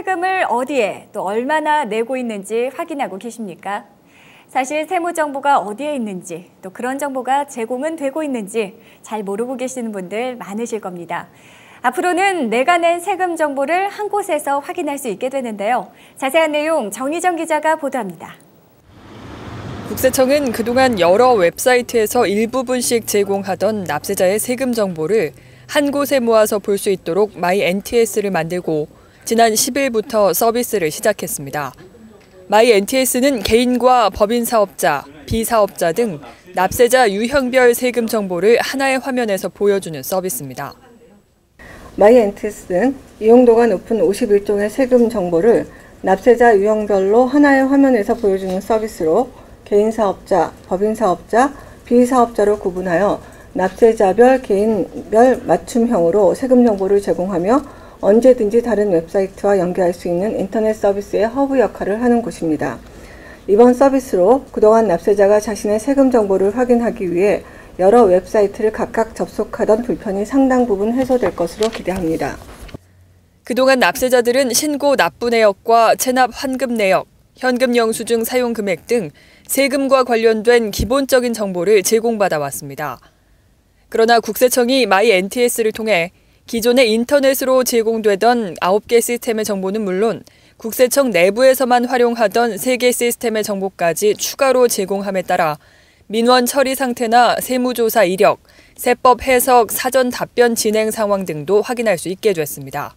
세금을 어디에 또 얼마나 내고 있는지 확인하고 계십니까? 사실 세무정보가 어디에 있는지 또 그런 정보가 제공은 되고 있는지 잘 모르고 계시는 분들 많으실 겁니다. 앞으로는 내가 낸 세금 정보를 한 곳에서 확인할 수 있게 되는데요. 자세한 내용 정희정 기자가 보도합니다. 국세청은 그동안 여러 웹사이트에서 일부분씩 제공하던 납세자의 세금 정보를 한 곳에 모아서 볼 수 있도록 MyNTS를 만들고 지난 10일부터 서비스를 시작했습니다. MyNTS는 개인과 법인 사업자, 비사업자 등 납세자 유형별 세금 정보를 하나의 화면에서 보여주는 서비스입니다. MyNTS는 이용도가 높은 51종의 세금 정보를 납세자 유형별로 하나의 화면에서 보여주는 서비스로 개인 사업자, 법인 사업자, 비사업자로 구분하여 납세자별, 개인별 맞춤형으로 세금 정보를 제공하며 언제든지 다른 웹사이트와 연계할 수 있는 인터넷 서비스의 허브 역할을 하는 곳입니다. 이번 서비스로 그동안 납세자가 자신의 세금 정보를 확인하기 위해 여러 웹사이트를 각각 접속하던 불편이 상당 부분 해소될 것으로 기대합니다. 그동안 납세자들은 신고 납부 내역과 체납 환급 내역, 현금 영수증 사용 금액 등 세금과 관련된 기본적인 정보를 제공받아 왔습니다. 그러나 국세청이 MyNTS를 통해 기존의 인터넷으로 제공되던 9개 시스템의 정보는 물론 국세청 내부에서만 활용하던 3개 시스템의 정보까지 추가로 제공함에 따라 민원 처리 상태나 세무조사 이력, 세법 해석, 사전 답변 진행 상황 등도 확인할 수 있게 됐습니다.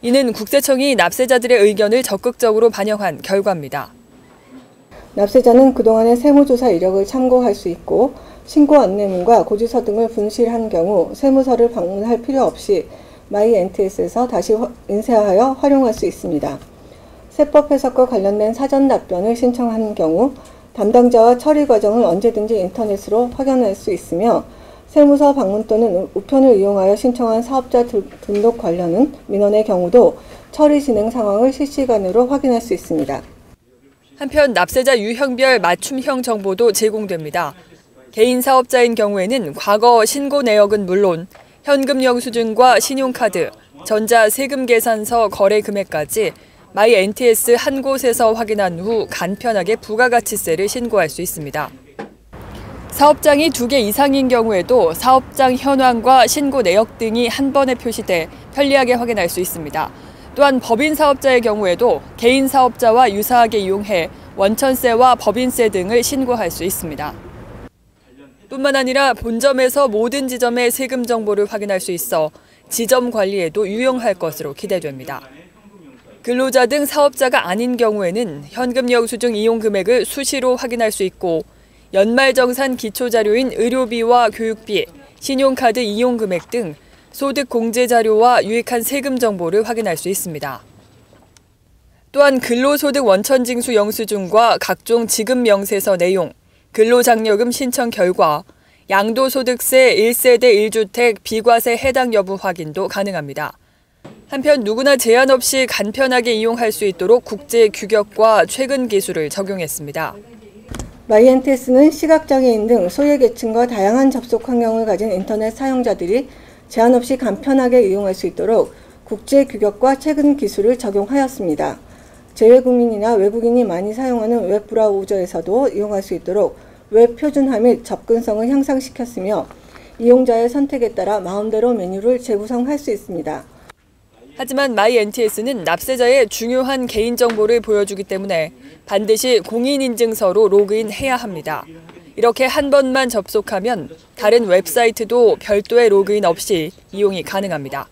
이는 국세청이 납세자들의 의견을 적극적으로 반영한 결과입니다. 납세자는 그동안의 세무조사 이력을 참고할 수 있고 신고 안내문과 고지서 등을 분실한 경우 세무서를 방문할 필요 없이 MyNTS에서 다시 인쇄하여 활용할 수 있습니다. 세법 해석과 관련된 사전 답변을 신청한 경우 담당자와 처리 과정을 언제든지 인터넷으로 확인할 수 있으며 세무서 방문 또는 우편을 이용하여 신청한 사업자 등록 관련 민원의 경우도 처리 진행 상황을 실시간으로 확인할 수 있습니다. 한편 납세자 유형별 맞춤형 정보도 제공됩니다. 개인 사업자인 경우에는 과거 신고 내역은 물론 현금 영수증과 신용카드, 전자 세금 계산서 거래 금액까지 MyNTS 한 곳에서 확인한 후 간편하게 부가가치세를 신고할 수 있습니다. 사업장이 2개 이상인 경우에도 사업장 현황과 신고 내역 등이 한 번에 표시돼 편리하게 확인할 수 있습니다. 또한 법인 사업자의 경우에도 개인 사업자와 유사하게 이용해 원천세와 법인세 등을 신고할 수 있습니다. 뿐만 아니라 본점에서 모든 지점의 세금 정보를 확인할 수 있어 지점 관리에도 유용할 것으로 기대됩니다. 근로자 등 사업자가 아닌 경우에는 현금 영수증 이용 금액을 수시로 확인할 수 있고 연말정산 기초자료인 의료비와 교육비, 신용카드 이용 금액 등 소득 공제 자료와 유익한 세금 정보를 확인할 수 있습니다. 또한 근로소득 원천징수 영수증과 각종 지급 명세서 내용, 근로장려금 신청 결과, 양도소득세 1세대 1주택 비과세 해당 여부 확인도 가능합니다. 한편 누구나 제한 없이 간편하게 이용할 수 있도록 국제 규격과 최근 기술을 적용했습니다. MyNTS는 시각장애인 등 소외계층과 다양한 접속 환경을 가진 인터넷 사용자들이 제한 없이 간편하게 이용할 수 있도록 국제 규격과 최근 기술을 적용하였습니다. 재외국민이나 외국인이 많이 사용하는 웹브라우저에서도 이용할 수 있도록 웹 표준화 및 접근성을 향상시켰으며 이용자의 선택에 따라 마음대로 메뉴를 재구성할 수 있습니다. 하지만 MyNTS는 납세자의 중요한 개인정보를 보여주기 때문에 반드시 공인인증서로 로그인해야 합니다. 이렇게 한 번만 접속하면 다른 웹사이트도 별도의 로그인 없이 이용이 가능합니다.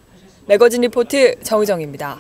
매거진 리포트 정희정입니다.